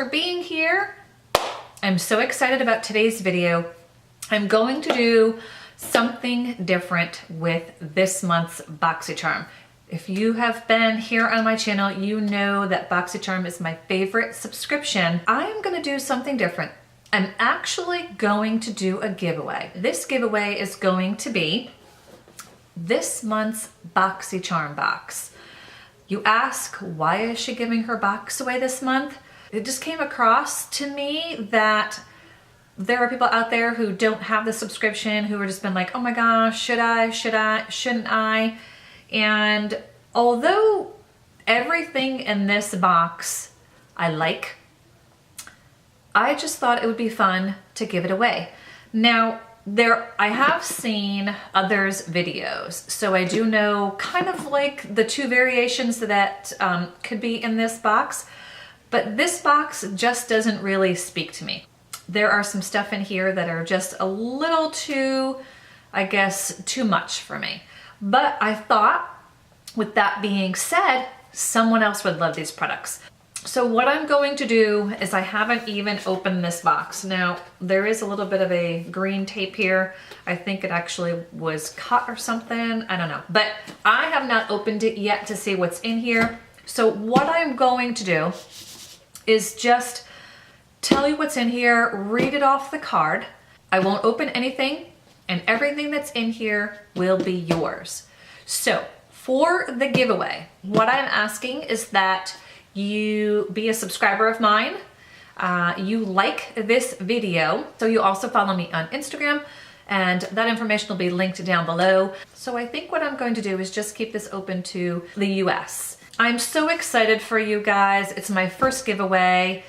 for being here. I'm so excited about today's video. I'm going to do something different with this month's Boxycharm. If you have been here on my channel, you know that Boxycharm is my favorite subscription. I'm gonna do something different. I'm actually going to do a giveaway. This giveaway is going to be this month's Boxycharm box. You ask, why is she giving her box away this month? It just came across to me that there are people out there who don't have the subscription, who are just been like, oh my gosh, should I, shouldn't I? And although everything in this box I like, I just thought it would be fun to give it away. Now, I have seen others' videos, so I do know kind of like the two variations that could be in this box, but this box just doesn't really speak to me. There are some stuff in here that are just a little too, I guess, too much for me. But I thought, with that being said, someone else would love these products. So what I'm going to do is I haven't even opened this box. Now, there is a little bit of a green tape here. I think it actually was cut or something. I don't know. But I have not opened it yet to see what's in here. So what I'm going to do is just tell you what's in here, read it off the card. I won't open anything, and everything that's in here will be yours. So for the giveaway, what I'm asking is that you be a subscriber of mine, you like this video, so you also follow me on Instagram, and that information will be linked down below. So I think what I'm going to do is just keep this open to the US. I'm so excited for you guys. It's my first giveaway,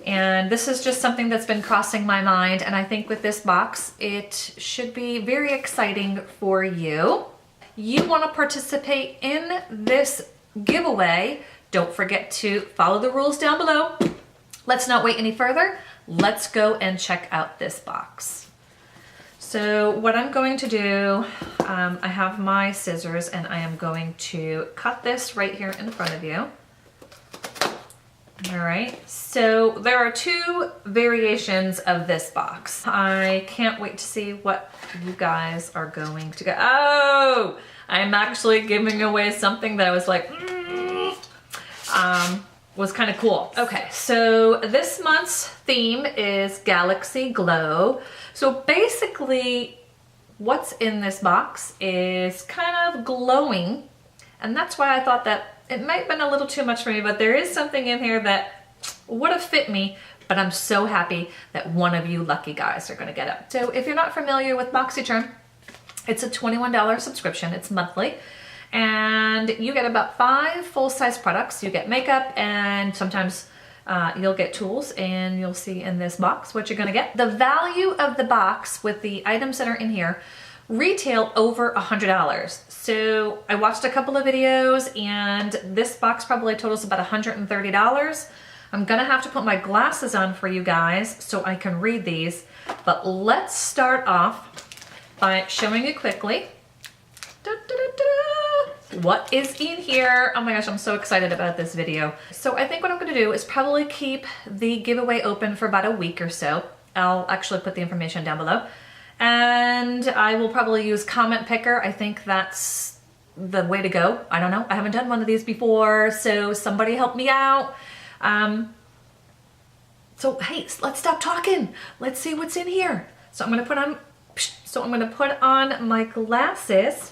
and this is just something that's been crossing my mind, and I think with this box, it should be very exciting for you. You want to participate in this giveaway, don't forget to follow the rules down below. Let's not wait any further. Let's go and check out this box. So what I'm going to do, I have my scissors, and I am going to cut this right here in front of you. All right, so there are two variations of this box. I can't wait to see what you guys are going to get. Oh, I'm actually giving away something that I was like, was kind of cool. Okay, so this month's theme is Galaxy Glow. So basically what's in this box is kind of glowing, and that's why I thought that it might have been a little too much for me, but there is something in here that would have fit me, but I'm so happy that one of you lucky guys are gonna get it. So if you're not familiar with Boxycharm, it's a $21 subscription, it's monthly, and you get about 5 full-size products. You get makeup, and sometimes you'll get tools, and you'll see in this box what you're gonna get. The value of the box with the items that are in here retail over $100. So I watched a couple of videos, and this box probably totals about $130. I'm gonna have to put my glasses on for you guys so I can read these, but let's start off by showing you quickly what is in here. Oh my gosh, I'm so excited about this video. So I think what I'm gonna do is probably keep the giveaway open for about a week or so. I'll actually put the information down below. And I will probably use Comment Picker. I think that's the way to go. I don't know. I haven't done one of these before, so somebody help me out. So hey, let's stop talking. Let's see what's in here. So I'm gonna put on my glasses,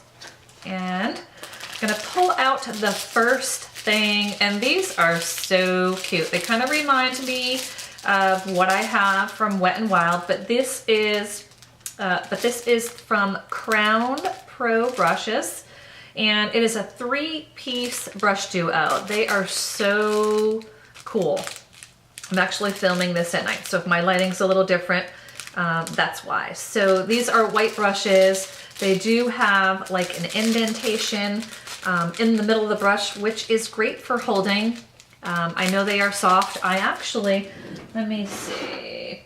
and I'm gonna pull out the first thing, and these are so cute. They kind of remind me of what I have from Wet n Wild, but this is from Crown Pro brushes, and it is a 3-piece brush duo. They are so cool. I'm actually filming this at night, so if my lighting's a little different, that's why. So these are white brushes. They do have like an indentation in the middle of the brush, which is great for holding. I know they are soft. I actually, let me see,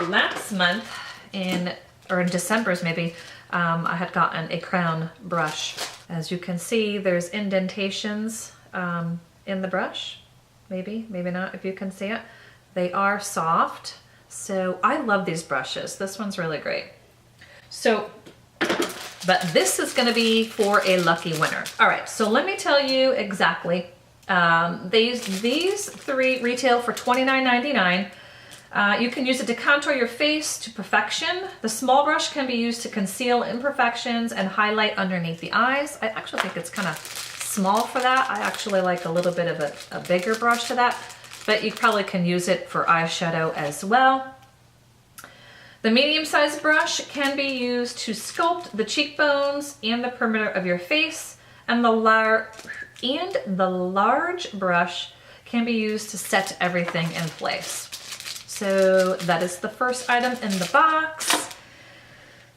last month in December's maybe, I had gotten a Crown brush. As you can see, there's indentations in the brush. Maybe not, if you can see it. They are soft. So I love these brushes. This one's really great. So, but this is gonna be for a lucky winner. All right, so let me tell you exactly. These three retail for $29.99. You can use it to contour your face to perfection. The small brush can be used to conceal imperfections and highlight underneath the eyes. I actually think it's kind of small for that. I actually like a little bit of a bigger brush to that, but you probably can use it for eyeshadow as well. The medium-sized brush can be used to sculpt the cheekbones and the perimeter of your face, and the large brush can be used to set everything in place. So that is the first item in the box.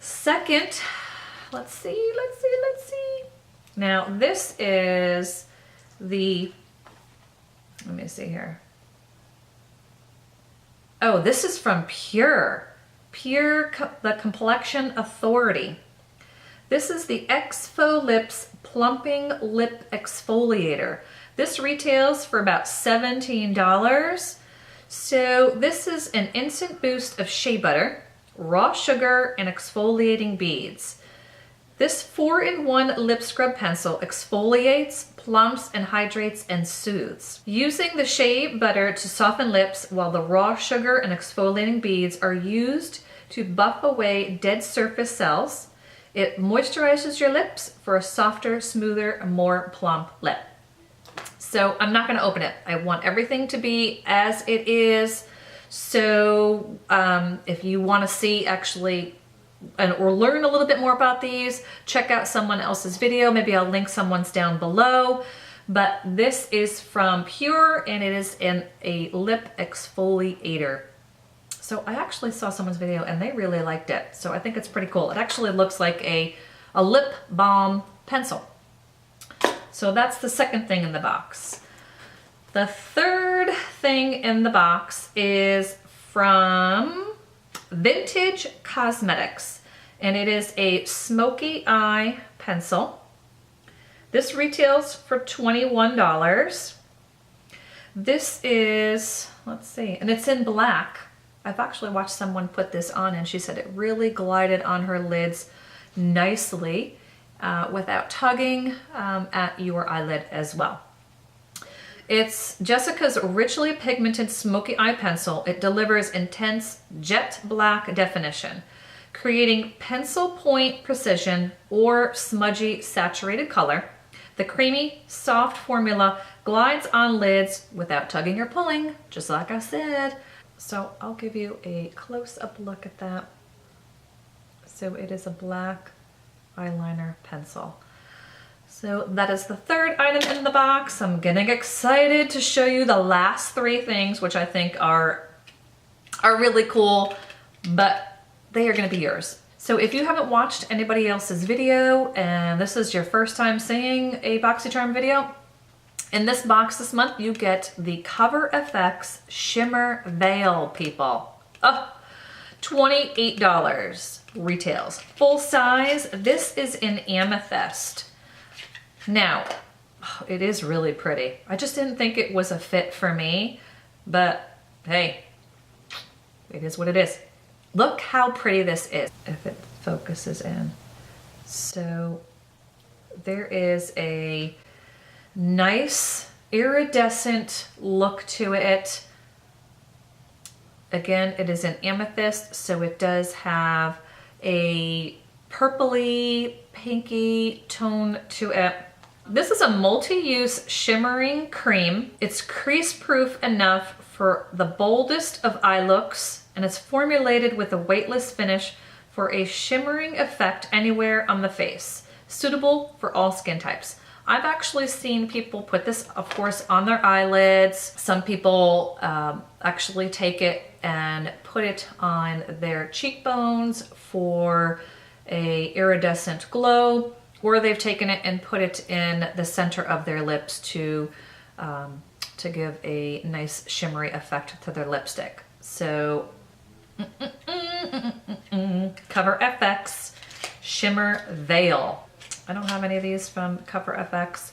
Second, let's see. Now this is the, let me see here. Oh, this is from Pure, the Complexion Authority. This is the X-Faux Lips Plumping Lip Exfoliator. This retails for about $17. So this is an instant boost of shea butter, raw sugar, and exfoliating beads. This 4-in-1 lip scrub pencil exfoliates, plumps, and hydrates and soothes. Using the shea butter to soften lips while the raw sugar and exfoliating beads are used to buff away dead surface cells. It moisturizes your lips for a softer, smoother, more plump lip. So I'm not going to open it. I want everything to be as it is. So if you want to see actually or learn a little bit more about these, check out someone else's video. Maybe I'll link someone's down below. But this is from Pure, and it is in a lip exfoliator. So I actually saw someone's video and they really liked it. So I think it's pretty cool. It actually looks like a lip balm pencil. So that's the second thing in the box. The third thing in the box is from Vintage Cosmetics, and it is a Smokey Eye pencil. This retails for $21. This is, let's see, and it's in black. I've actually watched someone put this on and she said it really glided on her lids nicely. Without tugging at your eyelid as well. It's Jessica's richly pigmented smoky eye pencil. It delivers intense jet black definition, creating pencil point precision or smudgy saturated color. The creamy, soft formula glides on lids without tugging or pulling, just like I said. So I'll give you a close-up look at that. So it is a black eyeliner pencil. So that is the third item in the box. I'm getting excited to show you the last three things, which I think are really cool, but they are going to be yours. So if you haven't watched anybody else's video and this is your first time seeing a Boxycharm video, in this box this month you get the Coverfx Shimmer Veil, people. Oh, $28 retails. Full size. This is in amethyst. Now, it is really pretty. I just didn't think it was a fit for me, but hey, it is what it is. Look how pretty this is, if it focuses in. So there is a nice iridescent look to it. Again, it is an amethyst, so it does have a purpley, pinky tone to it. This is a multi-use shimmering cream. It's crease-proof enough for the boldest of eye looks, and it's formulated with a weightless finish for a shimmering effect anywhere on the face, suitable for all skin types. I've actually seen people put this, of course, on their eyelids. Some people actually take it and put it on their cheekbones for a iridescent glow, or they've taken it and put it in the center of their lips to give a nice shimmery effect to their lipstick. So, Coverfx Shimmer Veil. I don't have any of these from Coverfx.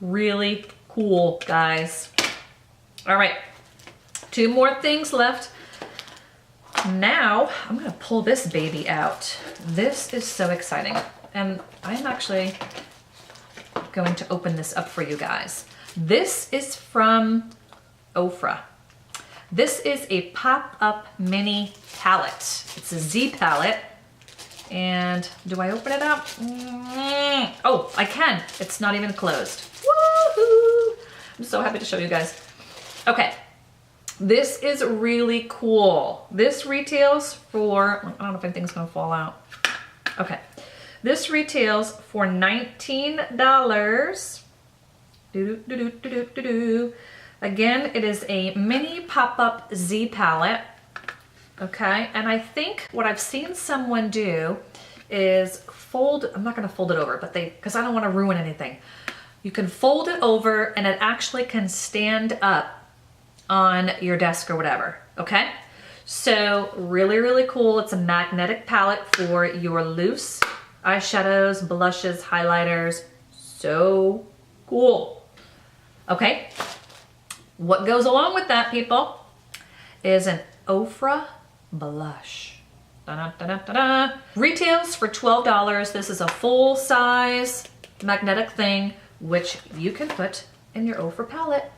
Really cool, guys. All right. 2 more things left. Now I'm gonna pull this baby out. This is so exciting. And I'm actually going to open this up for you guys. This is from Ofra. This is a pop-up mini palette. It's a Z palette. And do I open it up? Oh, I can. It's not even closed. Woohoo! I'm so happy to show you guys. Okay. This is really cool. This retails for, I don't know if anything's gonna fall out. Okay. This retails for $19. Again, it is a mini pop-up Z palette. Okay, and I think what I've seen someone do is fold, I'm not gonna fold it over, but because I don't wanna ruin anything. You can fold it over and it actually can stand up on your desk or whatever, okay? So really, really cool. It's a magnetic palette for your loose eyeshadows, blushes, highlighters. So cool. Okay, what goes along with that, people, is an Ofra blush. Da-da-da-da-da-da. Retails for $12. This is a full size magnetic thing, which you can put in your Ofra palette.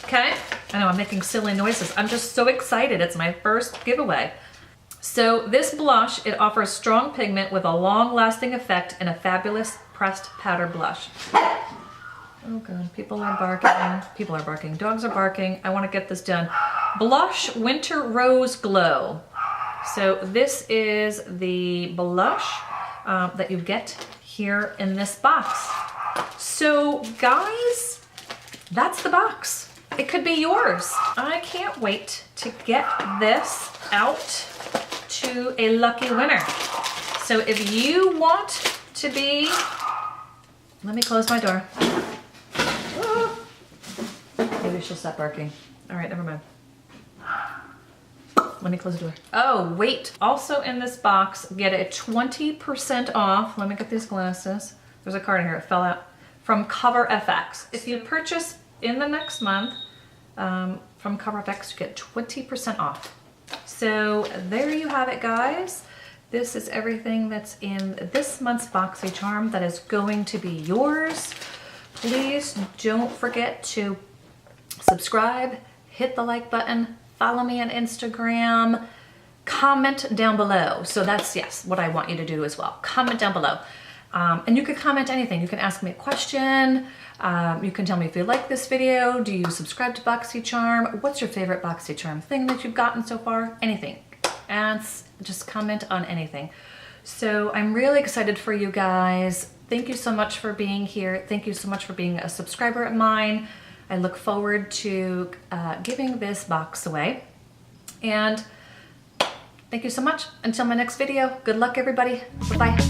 Okay, I know I'm making silly noises. I'm just so excited. It's my first giveaway. So this blush, it offers strong pigment with a long-lasting effect and a fabulous pressed powder blush. Oh God, people are barking. People are barking. Dogs are barking. I want to get this done. Blush Winter Rose Glow. So this is the blush that you get here in this box. So guys, that's the box. It could be yours. I can't wait to get this out to a lucky winner. So if you want to be, let me close my door. Maybe she'll stop barking. All right, never mind. Let me close the door. Oh, wait. Also in this box, get a 20% off. Let me get these glasses. There's a card in here, it fell out. From Coverfx. If you purchase in the next month from Coverfx, you get 20% off. So there you have it, guys. This is everything that's in this month's Boxycharm that is going to be yours. Please don't forget to subscribe, hit the like button, follow me on Instagram, comment down below. So that's, yes, what I want you to do as well. Comment down below. And you can comment anything. You can ask me a question. You can tell me if you like this video. Do you subscribe to Boxycharm? What's your favorite Boxycharm thing that you've gotten so far? Anything. And just comment on anything. So I'm really excited for you guys. Thank you so much for being here. Thank you so much for being a subscriber of mine. I look forward to giving this box away. And thank you so much. Until my next video, good luck everybody. Bye-bye.